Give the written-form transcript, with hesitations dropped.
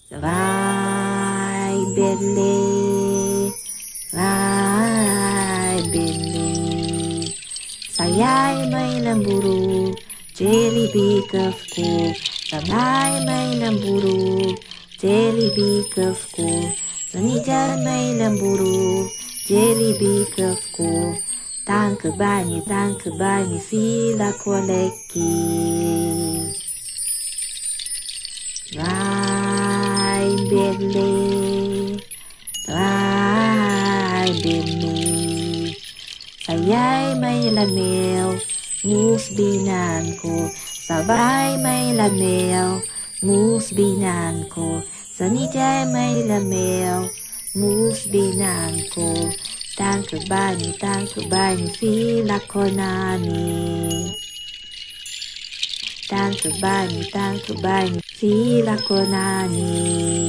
Rai Bentley. Saya'y may namburu, jelly beak ko. Sabay may namburu, jelly beak ko. Sanijan may namburu, jelly beak ko. Tanke bani fila koleki. Rai Bentley. Saya'y may lamel, ngusbinan ko. Sabay may lamel, ngusbinan ko. Sanijay may lamel, ngusbinan ko. Tanke bani fila konani. Tanke bani fila konani.